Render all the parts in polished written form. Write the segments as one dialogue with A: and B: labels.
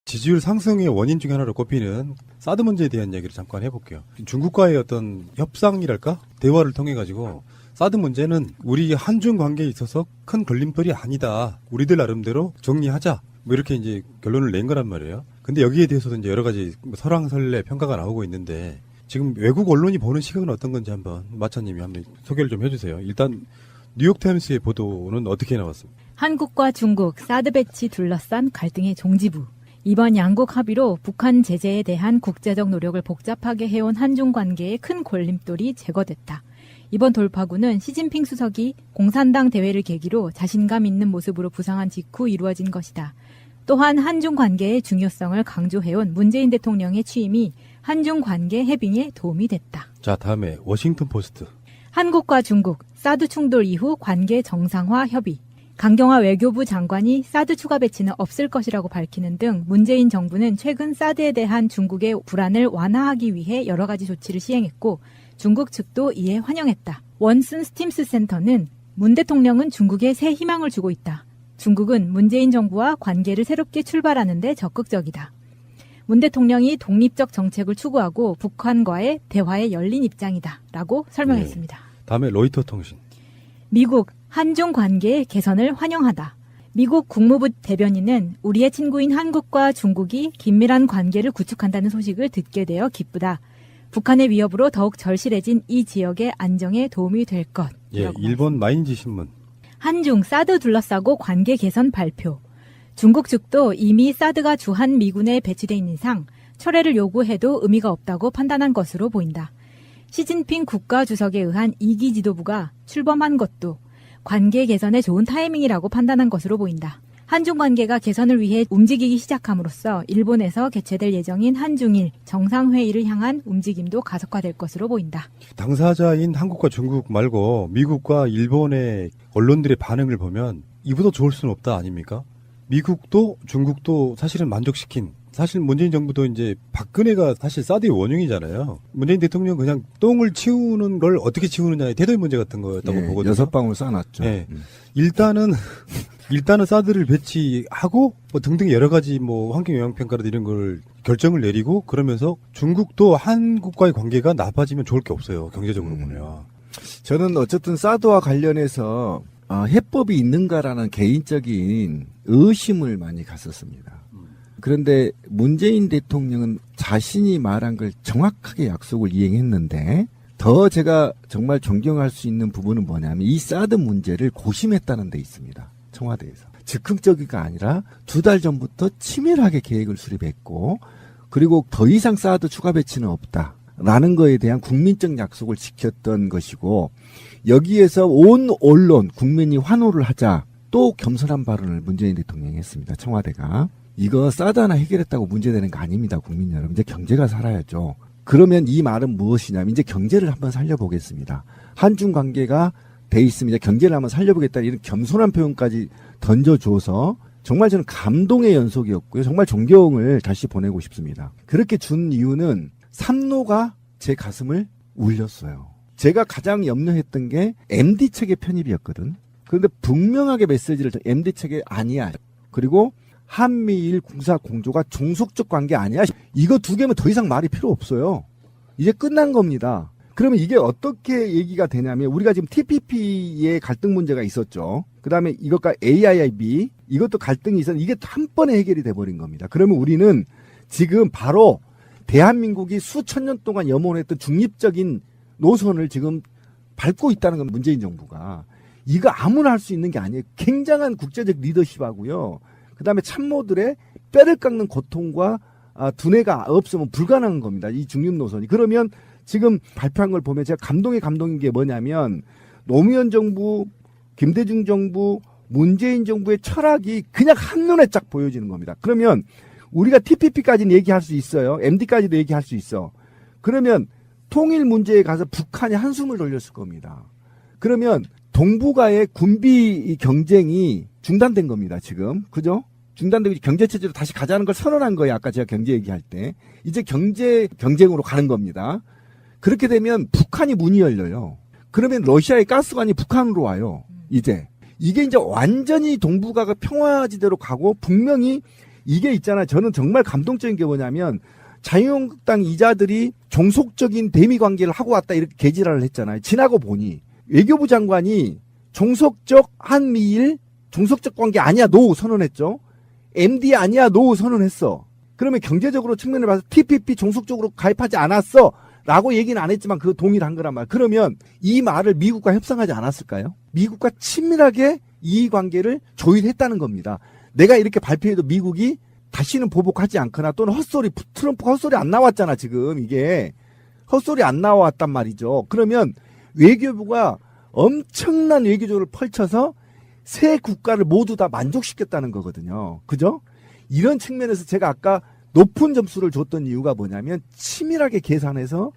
A: 지지율 상승의 원인 중에 하나로 꼽히는 사드 문제에 대한 이야기를 잠깐 해볼게요. 중국과의 어떤 협상이랄까? 대화를 통해 가지고 사드 문제는 우리 한중 관계에 있어서 큰 걸림돌이 아니다. 우리들 나름대로 정리하자. 뭐 이렇게 이제 결론을 낸 거란 말이에요. 근데 여기에 대해서도 이제 여러 가지 설왕설래 평가가 나오고 있는데 지금 외국 언론이 보는 시각은 어떤 건지 한번 마차님이 한번 소개를 좀 해주세요. 일단 뉴욕타임스의 보도는 어떻게 나왔습니까?
B: 한국과 중국 사드 배치 둘러싼 갈등의 종지부. 이번 양국 합의로 북한 제재에 대한 국제적 노력을 복잡하게 해온 한중 관계의 큰 걸림돌이 제거됐다. 이번 돌파구는 시진핑 수석이 공산당 대회를 계기로 자신감 있는 모습으로 부상한 직후 이루어진 것이다. 또한 한중 관계의 중요성을 강조해온 문재인 대통령의 취임이 한중 관계 해빙에 도움이 됐다.
A: 자, 다음에 워싱턴 포스트.
B: 한국과 중국 사드 충돌 이후 관계 정상화 협의. 강경화 외교부 장관이 사드 추가 배치는 없을 것이라고 밝히는 등 문재인 정부는 최근 사드에 대한 중국의 불안을 완화하기 위해 여러 가지 조치를 시행했고 중국 측도 이에 환영했다. 원슨 스팀스 센터는 문 대통령은 중국에 새 희망을 주고 있다. 중국은 문재인 정부와 관계를 새롭게 출발하는 데 적극적이다. 문 대통령이 독립적 정책을 추구하고 북한과의 대화에 열린 입장이다. 라고 설명했습니다.
A: 다음에 로이터 통신.
B: 미국 한중 관계의 개선을 환영하다. 미국 국무부 대변인은 우리의 친구인 한국과 중국이 긴밀한 관계를 구축한다는 소식을 듣게 되어 기쁘다. 북한의 위협으로 더욱 절실해진 이 지역의 안정에 도움이 될 것.
A: 예, 일본 마인지 신문.
B: 한중 사드 둘러싸고 관계 개선 발표. 중국 측도 이미 사드가 주한 미군에 배치돼 있는 이상 철회를 요구해도 의미가 없다고 판단한 것으로 보인다. 시진핑 국가주석에 의한 2기 지도부가 출범한 것도 관계 개선에 좋은 타이밍이라고 판단한 것으로 보인다. 한중 관계가 개선을 위해 움직이기 시작함으로써 일본에서 개최될 예정인 한중일 정상회의를 향한 움직임도 가속화될 것으로 보인다.
A: 당사자인 한국과 중국 말고 미국과 일본의 언론들의 반응을 보면 이보다 좋을 수는 없다 아닙니까? 미국도 중국도 사실은 만족시킨, 사실 문재인 정부도 이제 박근혜가 사실 사드의 원흉이잖아요. 문재인 대통령 그냥 똥을 치우는 걸 어떻게 치우느냐의 태도의 문제 같은 거였다고 보거든요.
C: 6방울 쌓아놨죠.
A: 네. 일단은 사드를 배치하고 뭐 등등 여러 가지 뭐 환경 영향 평가라든 이런 걸 결정을 내리고 그러면서 중국도 한국과의 관계가 나빠지면 좋을 게 없어요. 경제적으로 보면.
C: 저는 어쨌든 사드와 관련해서 해법이 있는가라는 개인적인 의심을 많이 갔었습니다. 그런데 문재인 대통령은 자신이 말한 걸 정확하게 약속을 이행했는데 더 제가 정말 존경할 수 있는 부분은 뭐냐면 이 사드 문제를 고심했다는 데 있습니다. 청와대에서. 즉흥적이가 아니라 2달 전부터 치밀하게 계획을 수립했고 그리고 더 이상 사드 추가 배치는 없다라는 거에 대한 국민적 약속을 지켰던 것이고 여기에서 온 언론 국민이 환호를 하자 또 겸손한 발언을 문재인 대통령이 했습니다. 청와대가. 이거 사드 하나 해결했다고 문제되는 거 아닙니다. 국민 여러분. 이제 경제가 살아야죠. 그러면 이 말은 무엇이냐면 이제 경제를 한번 살려보겠습니다. 한중 관계가 돼 있으면 이제 경제를 한번 살려보겠다는 이런 겸손한 표현까지 던져줘서 정말 저는 감동의 연속이었고요. 정말 존경을 다시 보내고 싶습니다. 그렇게 준 이유는 산노가 제 가슴을 울렸어요. 제가 가장 염려했던 게 MD책의 편입이었거든. 그런데 분명하게 메시지를 MD책에 아니야. 그리고 한미일 군사 공조가 종속적 관계 아니야. 이거 2개면 더 이상 말이 필요 없어요. 이제 끝난 겁니다. 그러면 이게 어떻게 얘기가 되냐면 우리가 지금 TPP의 갈등 문제가 있었죠. 그다음에 이것과 AIIB 이것도 갈등이 있었는데 이게 한 번에 해결이 돼버린 겁니다. 그러면 우리는 지금 바로 대한민국이 수천 년 동안 염원했던 중립적인 노선을 지금 밟고 있다는 건 문재인 정부가. 이거 아무나 할 수 있는 게 아니에요. 굉장한 국제적 리더십하고요. 그다음에 참모들의 뼈를 깎는 고통과 두뇌가 없으면 불가능한 겁니다. 이 중립 노선이. 그러면 지금 발표한 걸 보면 제가 감동인 게 뭐냐면 노무현 정부, 김대중 정부, 문재인 정부의 철학이 그냥 한눈에 쫙 보여지는 겁니다. 그러면 우리가 TPP까지는 얘기할 수 있어요. MD까지도 얘기할 수 있어. 그러면 통일 문제에 가서 북한이 한숨을 돌렸을 겁니다. 그러면 동북아의 군비 경쟁이 중단된 겁니다, 지금. 그죠? 중단되고 경제체제로 다시 가자는 걸 선언한 거예요. 아까 제가 경제 얘기할 때. 이제 경제 경쟁으로 가는 겁니다. 그렇게 되면 북한이 문이 열려요. 그러면 러시아의 가스관이 북한으로 와요. 이제. 이게 이제 완전히 동북아가 평화지대로 가고 분명히 이게 있잖아요. 저는 정말 감동적인 게 뭐냐면 자유한국당 이자들이 종속적인 대미 관계를 하고 왔다 이렇게 개지랄을 했잖아요. 지나고 보니 외교부 장관이 종속적 한미일 종속적 관계 아니야 노 선언했죠. MD 아니야 노 선언했어. 그러면 경제적으로 측면을 봐서 TPP 종속적으로 가입하지 않았어 라고 얘기는 안 했지만 그거 동의를 한 거란 말. 그러면 이 말을 미국과 협상하지 않았을까요? 미국과 친밀하게 이해관계를 조율했다는 겁니다. 내가 이렇게 발표해도 미국이 다시는 보복하지 않거나 또는 헛소리, 트럼프가 헛소리 안 나왔잖아 지금 이게. 헛소리 안 나왔단 말이죠. 그러면 외교부가 엄청난 외교조를 펼쳐서 세 국가를 모두 다 만족시켰다는 거거든요. 그죠? 이런 측면에서 제가 아까 높은 점수를 줬던 이유가 뭐냐면 치밀하게 계산해서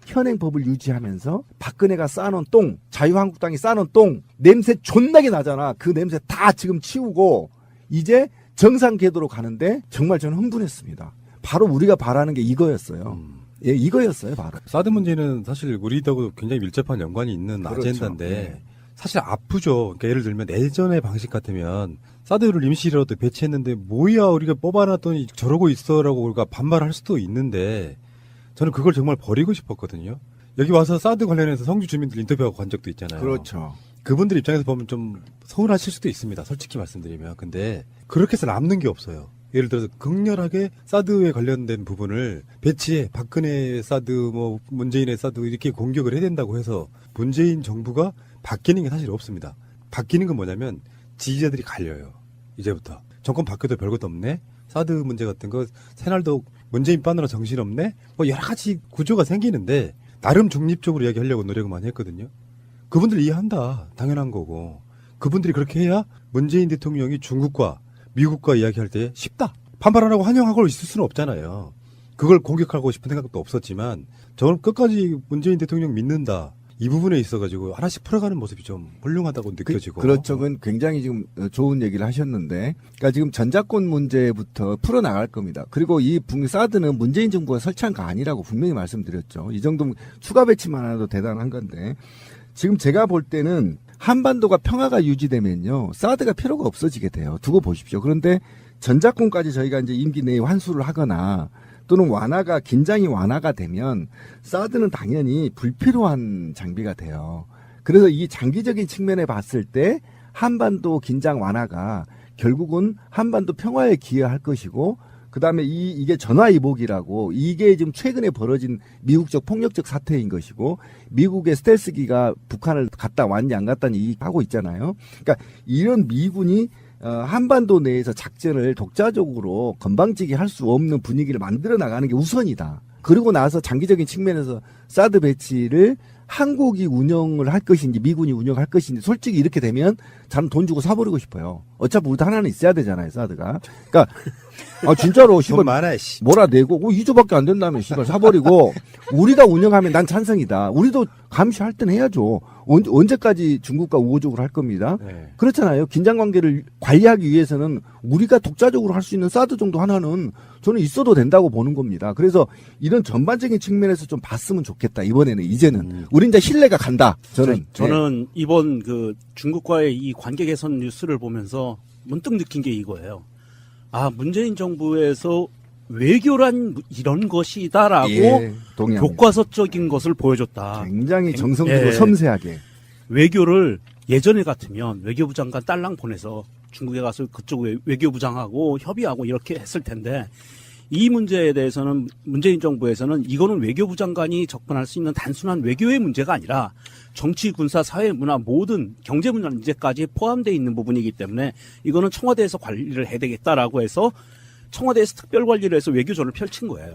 C: 현행법을 유지하면서 박근혜가 쌓아놓은 똥, 자유한국당이 쌓아놓은 똥, 냄새 존나게 나잖아. 그 냄새 다 지금 치우고 이제 정상 궤도로 가는데 정말 저는 흥분했습니다. 바로 우리가 바라는 게 이거였어요. 예, 이거였어요, 바로.
A: 사드 문제는 사실 우리하고 굉장히 밀접한 연관이 있는
C: 그렇죠.
A: 아젠다인데
C: 네.
A: 사실 아프죠. 그러니까 예를 들면 예전의 방식 같으면 사드를 임시로도 배치했는데 뭐야 우리가 뽑아놨더니 저러고 있어라고 우리가 반발할 수도 있는데 저는 그걸 정말 버리고 싶었거든요. 여기 와서 사드 관련해서 성주 주민들 인터뷰하고 간 적도 있잖아요.
C: 그렇죠.
A: 그분들 입장에서 보면 좀 서운하실 수도 있습니다. 솔직히 말씀드리면. 근데 그렇게 해서 남는 게 없어요. 예를 들어서 극렬하게 사드에 관련된 부분을 배치해 박근혜 사드 뭐 문재인의 사드 이렇게 공격을 해야 된다고 해서 문재인 정부가 바뀌는 게 사실 없습니다. 바뀌는 건 뭐냐면 지지자들이 갈려요. 이제부터. 정권 바뀌어도 별것도 없네. 사드 문제 같은 거 새날도 문재인 빠느라 정신없네. 뭐 여러 가지 구조가 생기는데 나름 중립적으로 이야기하려고 노력을 많이 했거든요. 그분들 이해한다. 당연한 거고. 그분들이 그렇게 해야 문재인 대통령이 중국과 미국과 이야기할 때 쉽다. 반발하라고 환영하고 있을 수는 없잖아요. 그걸 공격하고 싶은 생각도 없었지만 저는 끝까지 문재인 대통령 믿는다. 이 부분에 있어가지고 하나씩 풀어가는 모습이 좀 훌륭하다고 느껴지고.
C: 그렇죠. 그건 굉장히 지금 좋은 얘기를 하셨는데, 그러니까 지금 전작권 문제부터 풀어나갈 겁니다. 그리고 이 사드는 문재인 정부가 설치한 거 아니라고 분명히 말씀드렸죠. 이 정도면 추가 배치만 해도 대단한 건데, 지금 제가 볼 때는 한반도가 평화가 유지되면요, 사드가 필요가 없어지게 돼요. 두고 보십시오. 그런데 전작권까지 저희가 이제 임기 내에 환수를 하거나 또는 긴장이 완화가 되면 사드는 당연히 불필요한 장비가 돼요. 그래서 이 장기적인 측면에 봤을 때 한반도 긴장 완화가 결국은 한반도 평화에 기여할 것이고, 그 다음에 이게 전화위복이라고, 이게 지금 최근에 벌어진 미국적 폭력적 사태인 것이고, 미국의 스텔스기가 북한을 갔다 왔냐 안 갔다니 얘기하고 있잖아요. 그러니까 이런 미군이 한반도 내에서 작전을 독자적으로 건방지게 할 수 없는 분위기를 만들어 나가는 게 우선이다. 그리고 나서 장기적인 측면에서 사드 배치를 한국이 운영을 할 것인지 미군이 운영할 것인지, 솔직히 이렇게 되면 저는 돈 주고 사버리고 싶어요. 어차피 우리도 하나는 있어야 되잖아요, 사드가. 그러니까 진짜로
A: 돈 많아, 씨.
C: 몰아내고 2조밖에 안 된다면 씨발 사버리고 우리가 운영하면 난 찬성이다. 우리도 감시할 땐 해야죠. 언제까지 중국과 우호적으로 할 겁니다.
A: 네.
C: 그렇잖아요. 긴장 관계를 관리하기 위해서는 우리가 독자적으로 할 수 있는 사드 정도 하나는 저는 있어도 된다고 보는 겁니다. 그래서 이런 전반적인 측면에서 좀 봤으면 좋겠다. 이번에는 이제는 우리 이제 신뢰가 간다.
D: 저는 이번 그 중국과의 이 관계 개선 뉴스를 보면서 문득 느낀 게 이거예요. 아, 문재인 정부에서 외교란 이런 것이다라고
C: 동의합니다.
D: 교과서적인 것을 보여줬다.
C: 굉장히 정성들고 섬세하게.
D: 외교를 예전에 같으면 외교부 장관 딸랑 보내서 중국에 가서 그쪽 외교부장하고 협의하고 이렇게 했을 텐데, 이 문제에 대해서는 문재인 정부에서는 이거는 외교부 장관이 접근할 수 있는 단순한 외교의 문제가 아니라 정치, 군사, 사회, 문화 모든 경제 문제까지 포함되어 있는 부분이기 때문에 이거는 청와대에서 관리를 해야 되겠다라고 해서 청와대에서 특별 관리를 해서 외교조를 펼친 거예요.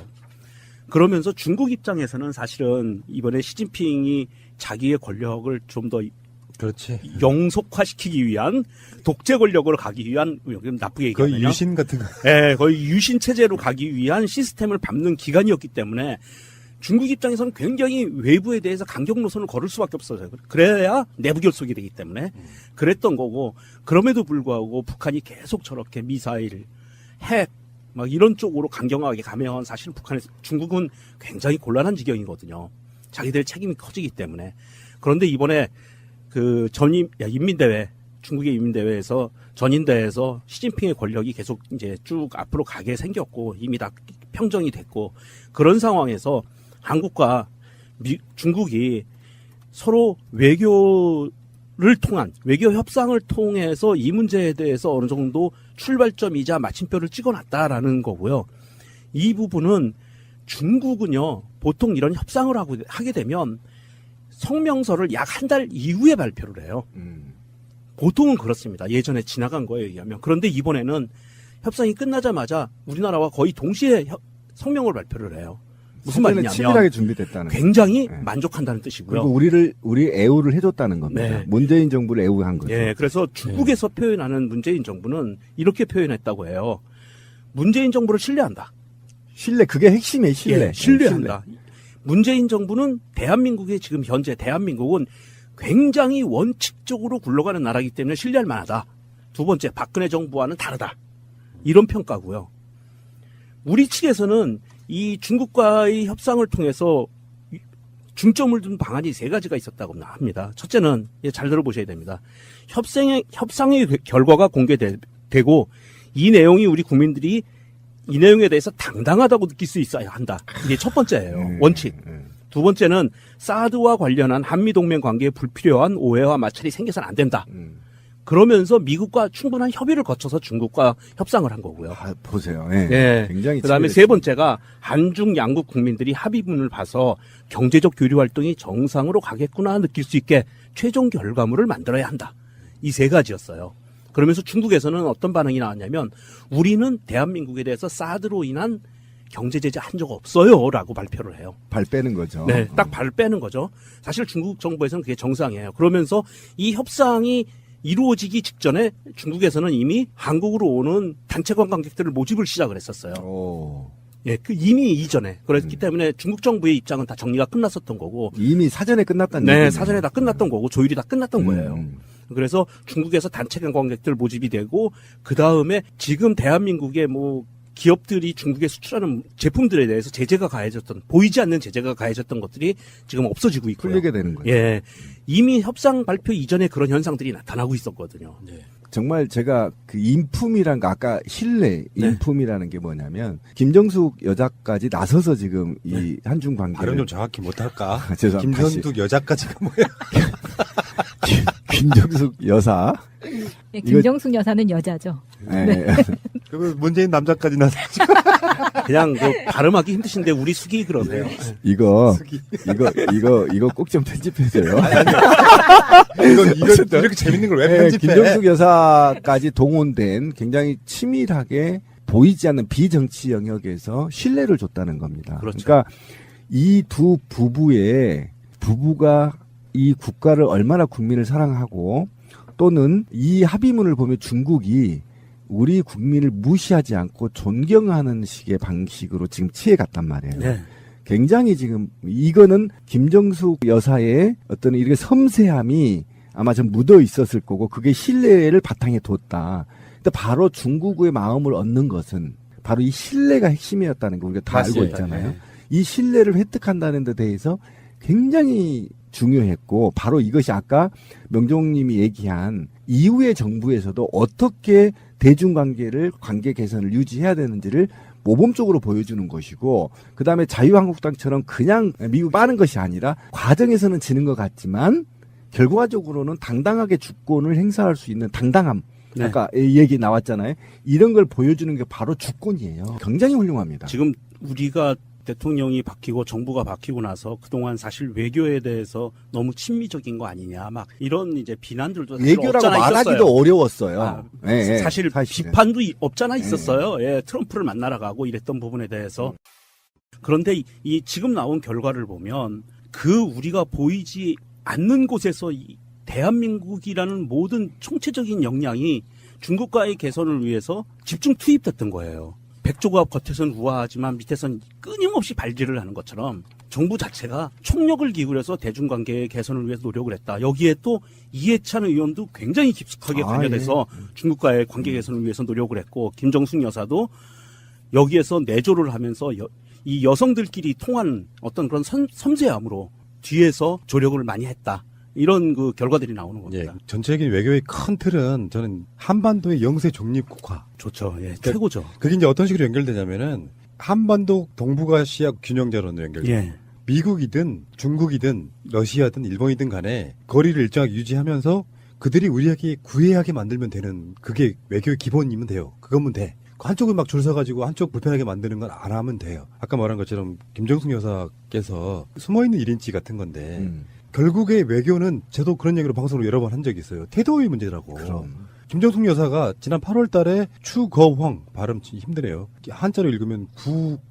D: 그러면서 중국 입장에서는 사실은 이번에 시진핑이 자기의 권력을 좀 더
A: 그렇지.
D: 영속화시키기 위한 독재 권력으로 가기 위한, 나쁘게 얘기하면
A: 거의 유신 같은 거.
D: 네, 거의 유신 체제로 가기 위한 시스템을 밟는 기간이었기 때문에 중국 입장에서는 굉장히 외부에 대해서 강경 노선을 걸을 수밖에 없어요. 그래야 내부 결속이 되기 때문에 그랬던 거고, 그럼에도 불구하고 북한이 계속 저렇게 미사일, 핵, 막 이런 쪽으로 강경하게 가면 사실 중국은 굉장히 곤란한 지경이거든요. 자기들 책임이 커지기 때문에. 그런데 이번에 그 인민대회 중국의 인민대회에서 전인대에서 시진핑의 권력이 계속 이제 쭉 앞으로 가게 생겼고 이미 다 평정이 됐고 그런 상황에서 한국과 중국이 서로 외교를 통한 외교 협상을 통해서 이 문제에 대해서 어느 정도 출발점이자 마침표를 찍어놨다라는 거고요. 이 부분은 중국은요 보통 이런 협상을 하게 되면 성명서를 약 한 달 이후에 발표를 해요. 보통은 그렇습니다. 예전에 지나간 거에 의하면. 그런데 이번에는 협상이 끝나자마자 우리나라와 거의 동시에 성명을 발표를 해요. 무슨 말이냐면
C: 치밀하게 준비됐다는
D: 굉장히
C: 네.
D: 만족한다는 뜻이고요.
C: 그리고 우리 애우를 해줬다는 겁니다.
D: 네.
C: 문재인 정부를 애우한 거죠.
D: 예, 그래서 중국에서 표현하는 문재인 정부는 이렇게 표현했다고 해요. 문재인 정부를 신뢰한다.
C: 신뢰, 그게 핵심이에요. 신뢰.
D: 예, 신뢰한다. 문재인 정부는 대한민국의 지금 현재 대한민국은 굉장히 원칙적으로 굴러가는 나라이기 때문에 신뢰할 만하다. 두 번째, 박근혜 정부와는 다르다. 이런 평가고요. 우리 측에서는 이 중국과의 협상을 통해서 중점을 둔 방안이 세 가지가 있었다고 합니다. 첫째는 잘 들어보셔야 됩니다. 협상의 결과가 공개되고 이 내용이 우리 국민들이 이 내용에 대해서 당당하다고 느낄 수 있어야 한다. 이게 첫 번째예요. 원칙. 두 번째는 사드와 관련한 한미동맹 관계에 불필요한 오해와 마찰이 생겨서는 안 된다. 그러면서 미국과 충분한 협의를 거쳐서 중국과 협상을 한 거고요.
C: 아, 보세요. 예.
D: 예.
C: 굉장히
D: 그다음에
C: 치밀했습니다.
D: 세 번째가 한중 양국 국민들이 합의문을 봐서 경제적 교류 활동이 정상으로 가겠구나 느낄 수 있게 최종 결과물을 만들어야 한다. 이 세 가지였어요. 그러면서 중국에서는 어떤 반응이 나왔냐면 우리는 대한민국에 대해서 사드로 인한 경제 제재 한 적 없어요라고 발표를 해요.
C: 발 빼는 거죠.
D: 네, 딱 발 빼는 거죠. 사실 중국 정부에서는 그게 정상이에요. 그러면서 이 협상이 이루어지기 직전에 중국에서는 이미 한국으로 오는 단체 관광객들을 모집을 시작을 했었어요.
C: 오.
D: 예, 그 이미 이전에 그랬기 때문에 중국 정부의 입장은 다 정리가 끝났었던 거고.
C: 이미 사전에 끝났다는
D: 네,
C: 얘기네요.
D: 사전에 다 끝났던 거고 조율이 다 끝났던 거예요.
C: 음.
D: 그래서 중국에서 단체 관광객들 모집이 되고 그 다음에 지금 대한민국의 뭐 기업들이 중국에 수출하는 제품들에 대해서 제재가 가해졌던 보이지 않는 제재가 가해졌던 것들이 지금 없어지고 있고요.
C: 풀리게 되는 거예요.
D: 예, 이미 협상 발표 이전에 그런 현상들이 나타나고 있었거든요.
A: 네.
C: 정말 제가 그 인품이란 거 아까 신뢰 인품이라는 게 뭐냐면 김정숙 여자까지 나서서 지금 이 한중 관계를
A: 발음 좀 정확히 못할까?
C: 죄송합니다.
A: 김선숙 여자까지가 뭐야?
C: 김정숙 여사
B: 예, 김정숙 여사는 여자죠.
C: 네.
A: 그리고 문재인 남자까지 나서
D: 그냥 그 발음하기 힘드신데 우리 숙이 그러세요.
C: 이거 꼭 좀 편집해줘요.
A: 이건 이렇게 재밌는 걸 왜
C: 네,
A: 편집해?
C: 김정숙 여사까지 동원된 굉장히 치밀하게 보이지 않는 비정치 영역에서 신뢰를 줬다는 겁니다.
D: 그렇죠.
C: 그러니까 이 두 부부가 이 국가를 얼마나 국민을 사랑하고 또는 이 합의문을 보면 중국이 우리 국민을 무시하지 않고 존경하는 식의 방식으로 지금 취해갔단 말이에요.
D: 네.
C: 굉장히 지금 이거는 김정숙 여사의 어떤 이렇게 섬세함이 아마 좀 묻어 있었을 거고 그게 신뢰를 바탕에 뒀다. 근데 바로 중국의 마음을 얻는 것은 바로 이 신뢰가 핵심이었다는 거 우리가 다 알고
A: 맞습니다.
C: 있잖아요.
A: 네.
C: 이 신뢰를 획득한다는 데 대해서 굉장히 중요했고 바로 이것이 아까 명종님이 얘기한 이후의 정부에서도 어떻게 대중관계를 관계 개선을 유지해야 되는지를 모범적으로 보여주는 것이고 그다음에 자유한국당처럼 그냥 미국 빠는 것이 아니라 과정에서는 지는 것 같지만 결과적으로는 당당하게 주권을 행사할 수 있는 당당함
D: 네.
C: 아까 얘기 나왔잖아요. 이런 걸 보여주는 게 바로 주권이에요. 굉장히 훌륭합니다.
D: 지금 우리가 대통령이 바뀌고 정부가 바뀌고 나서 그동안 사실 외교에 대해서 너무 친미적인 거 아니냐 막 이런 이제 비난들도 사실
C: 외교라고
D: 없잖아
C: 말하기도
D: 있었어요.
C: 어려웠어요.
D: 아,
C: 예,
D: 사실
C: 사실은.
D: 비판도 없잖아 있었어요. 예, 트럼프를 만나러 가고 이랬던 부분에 대해서. 그런데 이 지금 나온 결과를 보면 그 우리가 보이지 않는 곳에서 이 대한민국이라는 모든 총체적인 역량이 중국과의 개선을 위해서 집중 투입됐던 거예요. 백조가 겉에선 우아하지만 밑에선 끊임없이 발질을 하는 것처럼 정부 자체가 총력을 기울여서 대중관계의 개선을 위해서 노력을 했다. 여기에 또 이해찬 의원도 굉장히 깊숙하게 관여돼서 중국과의 관계 개선을 위해서 노력을 했고 김정숙 여사도 여기에서 내조를 하면서 이 여성들끼리 통한 어떤 그런 섬세함으로 뒤에서 조력을 많이 했다. 이런 그 결과들이 나오는
A: 예,
D: 겁니다.
A: 전체적인 외교의 큰 틀은 저는 한반도의 영세 중립 국화.
D: 좋죠. 예, 최고죠.
A: 그게 이제 어떤 식으로 연결되냐면은 한반도 동북아시아 균형자론으로 연결돼요.
D: 예.
A: 미국이든 중국이든 러시아든 일본이든 간에 거리를 일정하게 유지하면서 그들이 우리에게 구애하게 만들면 되는 그게 외교의 기본이면 돼요. 그거면 돼. 한쪽을 막 줄 서가지고 한쪽 불편하게 만드는 건 안 하면 돼요. 아까 말한 것처럼 김정숙 여사께서 숨어있는 1인치 같은 건데 결국에 외교는 저도 그런 얘기로 방송으로 여러 번 한 적이 있어요. 태도의 문제라고.
C: 그럼.
A: 김정숙 여사가 지난 8월 달에 추거황 발음 힘드네요. 한자로 읽으면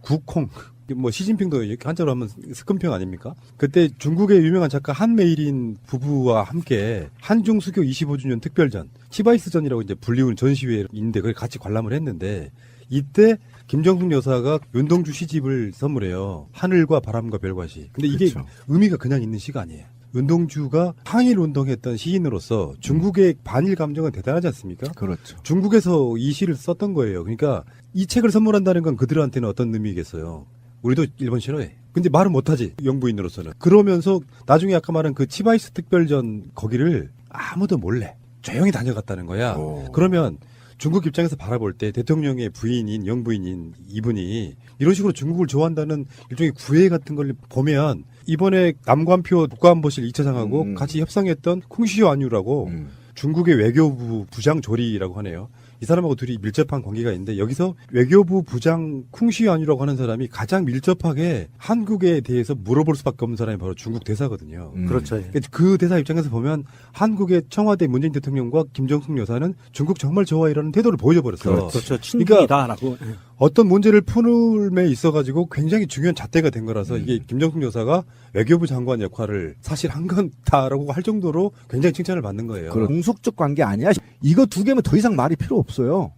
A: 구콩. 뭐 시진핑도 이렇게 한자로 하면 스금평 아닙니까? 그때 중국의 유명한 작가 한메일인 부부와 함께 한중 수교 25주년 특별전, 치바이스전이라고 이제 불리우는 전시회인데 그걸 같이 관람을 했는데 이때 김정숙 여사가 윤동주 시집을 선물해요. 하늘과 바람과 별과 시. 근데 이게
C: 그렇죠.
A: 의미가 그냥 있는 시가 아니에요. 윤동주가 항일 운동했던 시인으로서 중국의 반일 감정은 대단하지 않습니까?
C: 그렇죠.
A: 중국에서 이 시를 썼던 거예요. 그러니까 이 책을 선물한다는 건 그들한테는 어떤 의미겠어요. 우리도 일본 싫어해. 근데 말은 못하지. 영부인으로서는. 그러면서 나중에 아까 말한 그 치바이스 특별전 거기를 아무도 몰래 조용히 다녀갔다는 거야.
C: 오.
A: 그러면 중국 입장에서 바라볼 때 대통령의 부인인 영부인인 이분이 이런 식으로 중국을 좋아한다는 일종의 구애 같은 걸 보면 이번에 남관표 국가안보실 2차장하고 같이 협상했던 쿵시오 안유라고 중국의 외교부 부장 조리라고 하네요. 이 사람하고 둘이 밀접한 관계가 있는데 여기서 외교부 부장 쿵시오 안유라고 하는 사람이 가장 밀접하게 한국에 대해서 물어볼 수밖에 없는 사람이 바로 중국 대사거든요.
D: 그렇죠. 예.
A: 그 대사 입장에서 보면 한국의 청와대 문재인 대통령과 김정숙 여사는 중국 정말 좋아해라는 태도를 보여줘 버렸어.
D: 그렇죠. 친구이다라고.
A: 어떤 문제를 푸는에 있어가지고 굉장히 중요한 잣대가 된 거라서 이게 김정숙 여사가 외교부 장관 역할을 사실 한 건다라고 할 정도로 굉장히 칭찬을 받는 거예요.
C: 공속적 관계 아니야? 이거 두 개면 더 이상 말이 필요 없어요.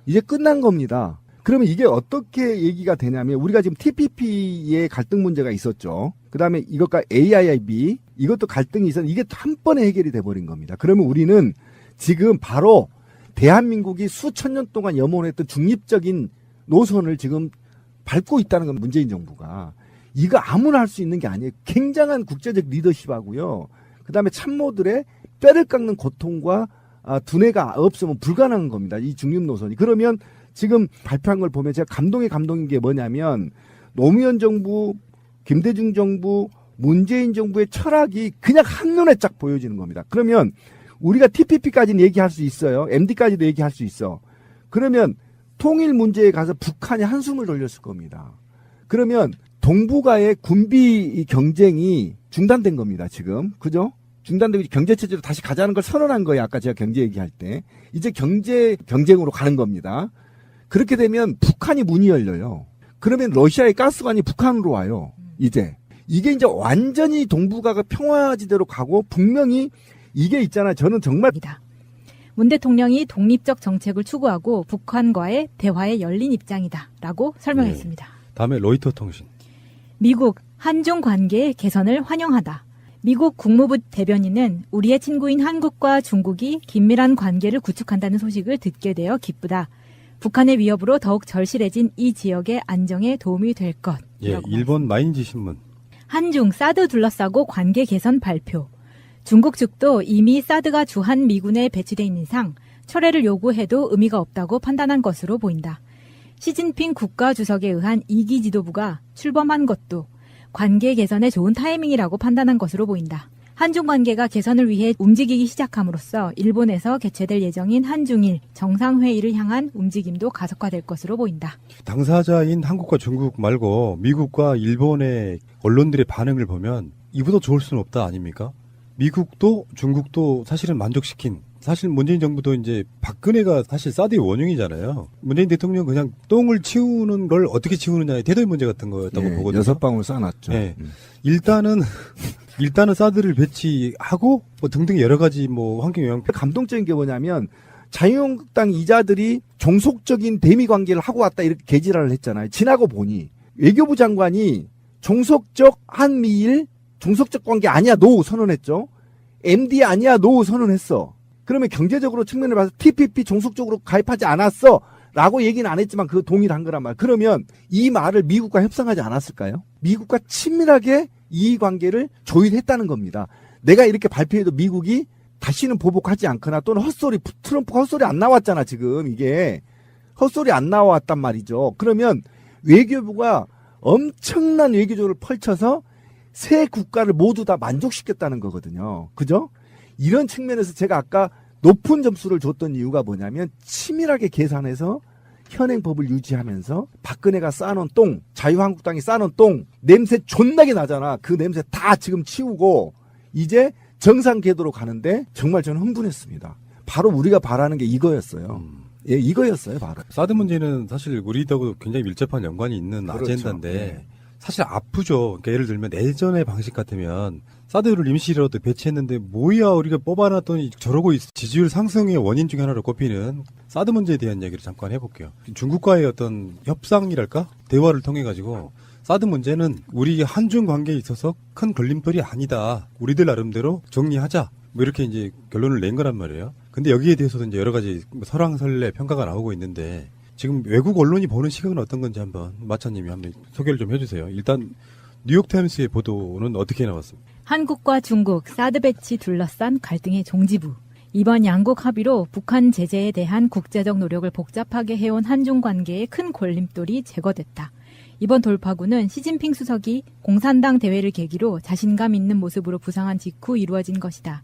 C: 이제 끝난 겁니다. 그러면 이게 어떻게 얘기가 되냐면 우리가 지금 TPP의 갈등 문제가 있었죠. 그다음에 이것과 AIIB 이것도 갈등이 있었는데 이게 한 번에 해결이 돼버린 겁니다. 그러면 우리는 지금 바로 대한민국이 수천 년 동안 염원했던 중립적인 노선을 지금 밟고 있다는 건 문재인 정부가. 이거 아무나 할 수 있는 게 아니에요. 굉장한 국제적 리더십하고요. 그다음에 참모들의 뼈를 깎는 고통과 두뇌가 없으면 불가능한 겁니다. 이 중립 노선이. 그러면 지금 발표한 걸 보면 제가 감동인 게 뭐냐면 노무현 정부, 김대중 정부, 문재인 정부의 철학이 그냥 한눈에 쫙 보여지는 겁니다. 그러면 우리가 TPP까지는 얘기할 수 있어요. MD까지도 얘기할 수 있어. 그러면 통일 문제에 가서 북한이 한숨을 돌렸을 겁니다. 그러면 동북아의 군비 경쟁이 중단된 겁니다. 지금. 그죠? 중단되고 경제체제로 다시 가자는 걸 선언한 거예요. 아까 제가 경제 얘기할 때. 이제 경제 경쟁으로 가는 겁니다. 그렇게 되면 북한이 문이 열려요. 그러면 러시아의 가스관이 북한으로 와요. 이제. 이게 이제 완전히 동북아가 평화지대로 가고 분명히 이게 있잖아요. 저는 정말
B: 문 대통령이 독립적 정책을 추구하고 북한과의 대화에 열린 입장이다라고 설명했습니다.
A: 다음에 로이터 통신.
B: 미국 한중 관계의 개선을 환영하다. 미국 국무부 대변인은 우리의 친구인 한국과 중국이 긴밀한 관계를 구축한다는 소식을 듣게 되어 기쁘다. 북한의 위협으로 더욱 절실해진 이 지역의 안정에 도움이 될 것.
A: 예, 일본 마인지 신문.
B: 한중 사드 둘러싸고 관계 개선 발표. 중국 측도 이미 사드가 주한 미군에 배치돼 있는 이상 철회를 요구해도 의미가 없다고 판단한 것으로 보인다. 시진핑 국가주석에 의한 2기 지도부가 출범한 것도 관계 개선에 좋은 타이밍이라고 판단한 것으로 보인다. 한중 관계가 개선을 위해 움직이기 시작함으로써 일본에서 개최될 예정인 한중일 정상회의를 향한 움직임도 가속화될 것으로 보인다.
A: 당사자인 한국과 중국 말고 미국과 일본의 언론들의 반응을 보면 이보다 좋을 수는 없다 아닙니까? 미국도 중국도 사실은 만족시킨, 사실 문재인 정부도 이제 박근혜가 사실 사드의 원흉이잖아요. 문재인 대통령 그냥 똥을 치우는 걸 어떻게 치우느냐의 태도의 문제 같은 거였다고 보거든요.
C: 6방울 쌓아놨죠.
A: 네. 일단은 사드를 배치하고 뭐 등등 여러 가지 뭐 환경 영향.
C: 감동적인 게 뭐냐면 자유한국당 이자들이 종속적인 대미 관계를 하고 왔다 이렇게 개지랄을 했잖아요. 지나고 보니 외교부 장관이 종속적 한미일 종속적 관계 아니야 노 선언했죠. MD 아니야 노 선언했어. 그러면 경제적으로 측면을 봐서 TPP 종속적으로 가입하지 않았어 라고 얘기는 안 했지만 그거 동의를 한 거란 말. 그러면 이 말을 미국과 협상하지 않았을까요? 미국과 친밀하게 이해관계를 조율했다는 겁니다. 내가 이렇게 발표해도 미국이 다시는 보복하지 않거나 또는 헛소리, 트럼프가 헛소리 안 나왔잖아, 지금 이게. 헛소리 안 나왔단 말이죠. 그러면 외교부가 엄청난 외교조를 펼쳐서 세 국가를 모두 다 만족시켰다는 거거든요. 그죠? 이런 측면에서 제가 아까 높은 점수를 줬던 이유가 뭐냐면 치밀하게 계산해서 현행법을 유지하면서 박근혜가 쌓아놓은 똥, 자유한국당이 쌓아놓은 똥, 냄새 존나게 나잖아. 그 냄새 다 지금 치우고 이제 정상 궤도로 가는데 정말 저는 흥분했습니다. 바로 우리가 바라는 게 이거였어요. 예, 이거였어요, 바로.
A: 사드 문제는 사실 우리하고 굉장히 밀접한 연관이 있는
C: 그렇죠.
A: 아젠다인데
C: 네.
A: 사실 아프죠. 그러니까 예를 들면 예전의 방식 같으면 사드를 임시로도 배치했는데 뭐야 우리가 뽑아놨더니 저러고 지지율 상승의 원인 중에 하나로 꼽히는 사드 문제에 대한 이야기를 잠깐 해볼게요. 중국과의 어떤 협상이랄까? 대화를 통해 가지고 사드 문제는 우리 한중 관계에 있어서 큰 걸림돌이 아니다. 우리들 나름대로 정리하자. 뭐 이렇게 이제 결론을 낸 거란 말이에요. 근데 여기에 대해서도 이제 여러 가지 설왕설래 평가가 나오고 있는데 지금 외국 언론이 보는 시각은 어떤 건지 한번 마차님이 한번 소개를 좀 해주세요. 일단 뉴욕타임스의 보도는 어떻게 나왔습니까?
B: 한국과 중국 사드 배치 둘러싼 갈등의 종지부. 이번 양국 합의로 북한 제재에 대한 국제적 노력을 복잡하게 해온 한중 관계의 큰 걸림돌이 제거됐다. 이번 돌파구는 시진핑 수석이 공산당 대회를 계기로 자신감 있는 모습으로 부상한 직후 이루어진 것이다.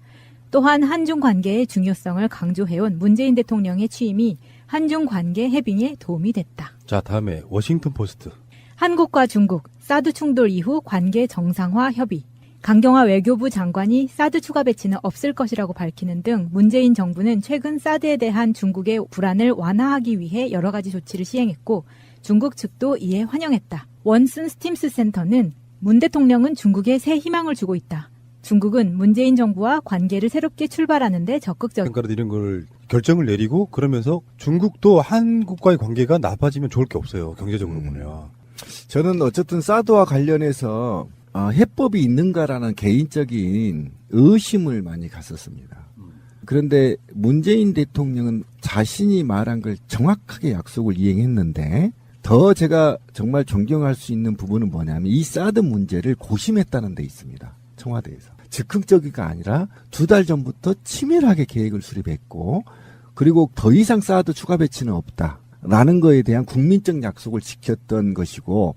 B: 또한 한중 관계의 중요성을 강조해온 문재인 대통령의 취임이 한중 관계 해빙에 도움이 됐다.
A: 자, 다음에 워싱턴 포스트.
B: 한국과 중국 사드 충돌 이후 관계 정상화 협의. 강경화 외교부 장관이 사드 추가 배치는 없을 것이라고 밝히는 등 문재인 정부는 최근 사드에 대한 중국의 불안을 완화하기 위해 여러 가지 조치를 시행했고 중국 측도 이에 환영했다. 원슨 스팀스 센터는 문 대통령은 중국에 새 희망을 주고 있다. 중국은 문재인 정부와 관계를 새롭게 출발하는데 적극적.
A: 그러니까 이런 걸 결정을 내리고 그러면서 중국도 한국과의 관계가 나빠지면 좋을 게 없어요. 경제적으로 보면.
C: 저는 어쨌든 사드와 관련해서 해법이 있는가라는 개인적인 의심을 많이 갔었습니다. 그런데 문재인 대통령은 자신이 말한 걸 정확하게 약속을 이행했는데 더 제가 정말 존경할 수 있는 부분은 뭐냐면 이 사드 문제를 고심했다는 데 있습니다. 청와대에서. 즉흥적이가 아니라 2달 전부터 치밀하게 계획을 수립했고 그리고 더 이상 사드 추가 배치는 없다. 라는 거에 대한 국민적 약속을 지켰던 것이고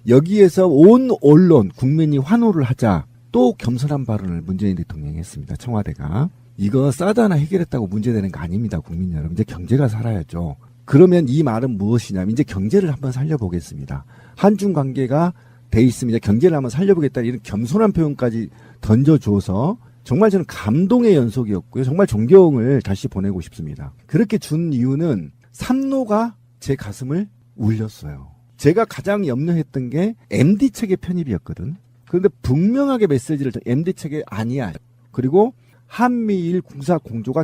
C: 여기에서 온 언론 국민이 환호를 하자 또 겸손한 발언을 문재인 대통령이 했습니다. 청와대가. 이거 사드 하나 해결했다고 문제되는 거 아닙니다. 국민 여러분. 이제 경제가 살아야죠. 그러면 이 말은 무엇이냐면 이제 경제를 한번 살려보겠습니다. 한중 관계가 돼 있으면 이제 경제를 한번 살려보겠다 이런 겸손한 표현까지 던져줘서 정말 저는 감동의 연속이었고요. 정말 존경을 다시 보내고 싶습니다. 그렇게 준 이유는 삼노가 제 가슴을 울렸어요. 제가 가장 염려했던 게 MD책의 편입이었거든. 그런데 분명하게 메시지를 MD책에 아니야. 그리고 한미일 군사 공조가